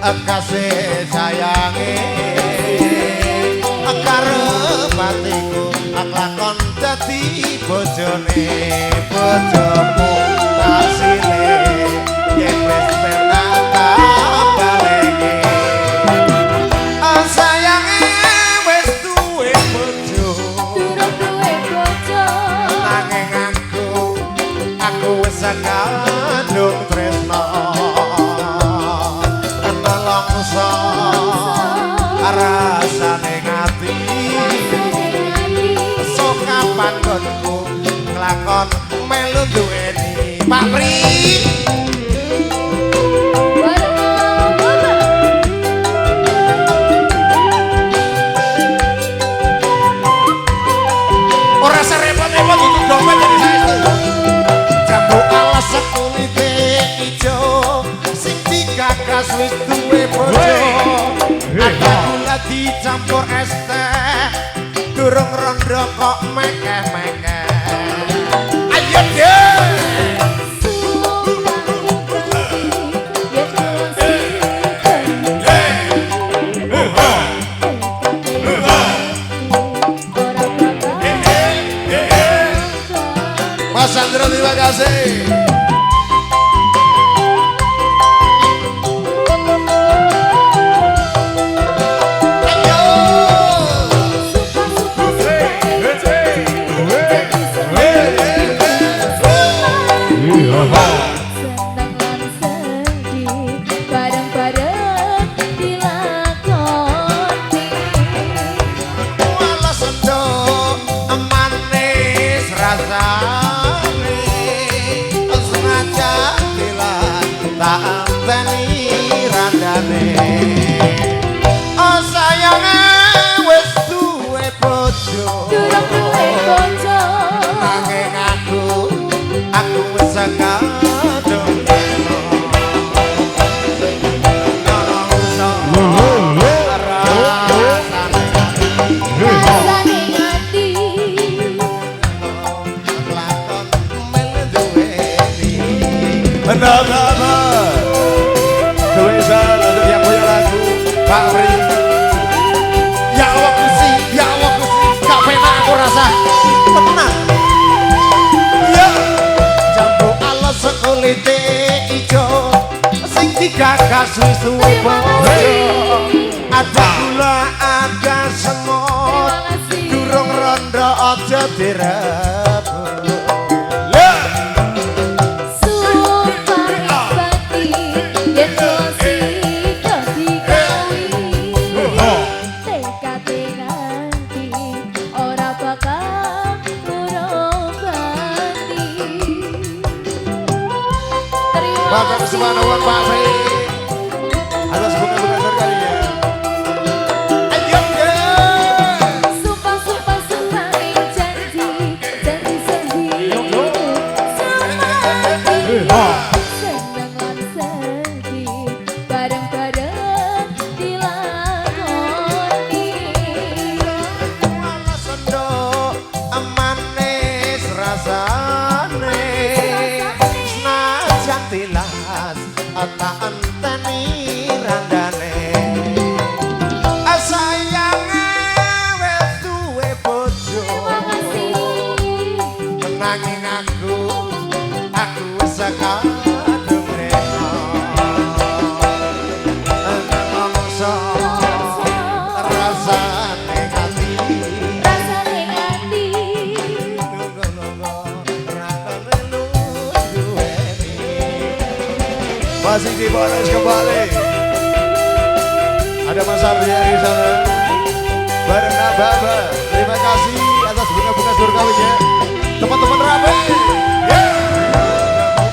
kasih sayange karep atiku lakon dadi bojone bojomu asile yen wis penata baleke sayange wis duwe bojo durung duwe bojo nanging aku wis kandung tresno nelongso rasane ngati sok kapan gonku nglakon melu duweni Pak Pri ora serepot-repot itu dompet jadi saestu jambu alas kulite ijo sing digagas wis duwe bojo ada gula dicampur es teh durung rondo kok mekeh-mekeh ayo deh Mas Sandro terima kasih. Oh sayange wis duwe bojo durung duwe bojo nanging aku wis kadung rasane ngati lakon melu duweni bener-bener tulisan untuk yang punya lagu Pak Pri ya Allah Gusti gak penak aku rasa tenang ya jambu alas kulite ijo sing digagas wis duwe bojo ada gula ada semut durung rondo aja direbut Bapak Subhanallah Pak Pri atas bunga-bunga surga ya. Ayo sumpah janji sedih seneng lan sedih bareng-bareng dilakoni malah sendo manis rasane senajan tilas tak enteni randane sayange wis duwe bojo nanging aku wis kadung reno mongso rasane ati masih di bonus kembali ada Mas Arya di sana bareng Baba terima kasih atas bunga-bunga surgawinya teman-teman rame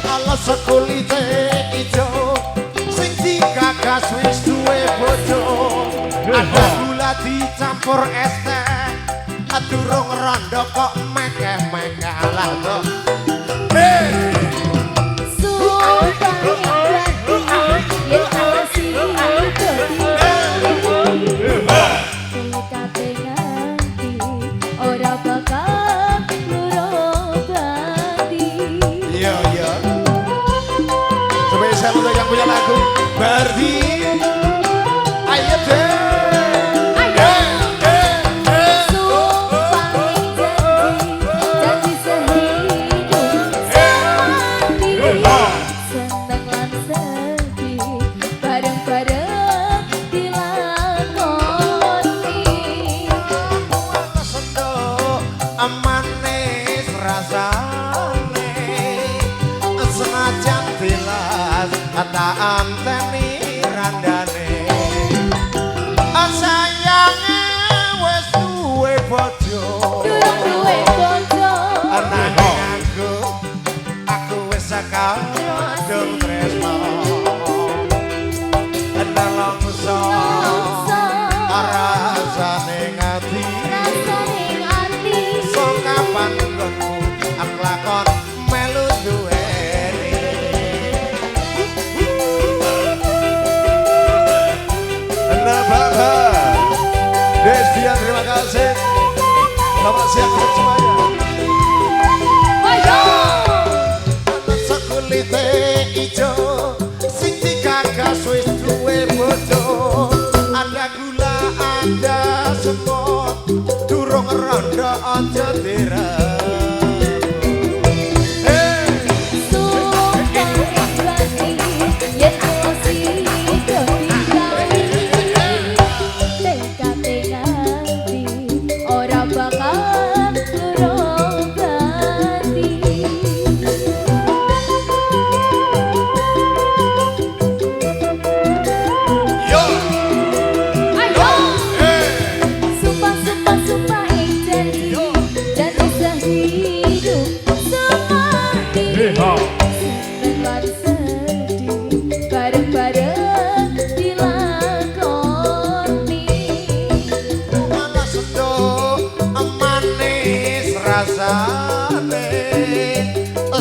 alas kulite ijo sing digagas wis duwe bojo ada gula dicampur es teh durung rondo kok mekeh-mekeh alah kok Spesial untuk yang punya lagu Barbie Ayo deh. Manis rasane senajan bilas tak anteni randane sayange wis duwe bojo anake aku wis kadung tresno nelongso rasane ngati kapan nggonku aku lakon melu duweni Baba Desdian terima kasih selamat siang untuk semuanya ayo sekulite ijo sing digagas wis duwe bojo ada gula ada semut durung rondo aja direm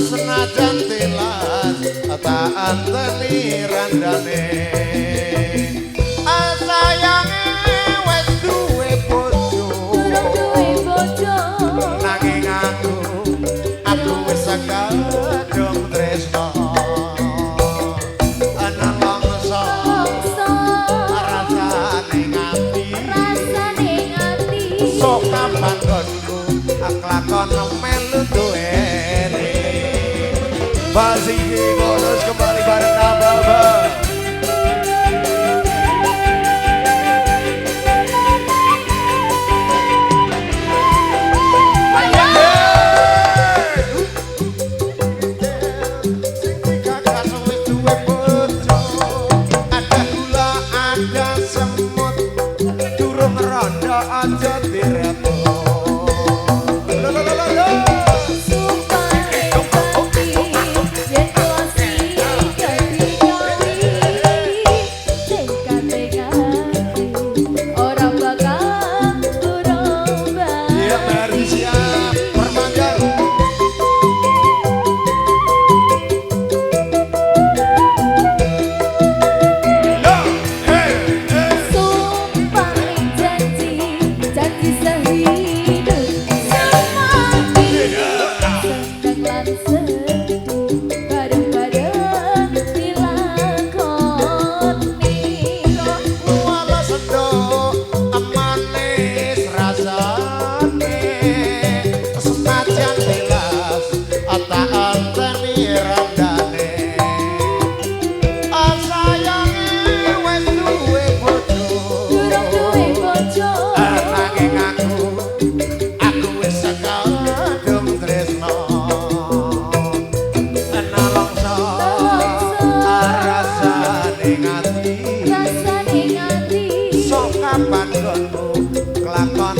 senajan tilas tak anteni randane sayange wis duwe bojo nanging aku wis kadung tresno ana longso rasane ngati sok kapan nggonku lakon melu duweni Basiki bonus kembali bareng Nababa. Ada gula, ada semut, durung rondo aja direpo. Rasane ngati sok kapan nggonmu kelakon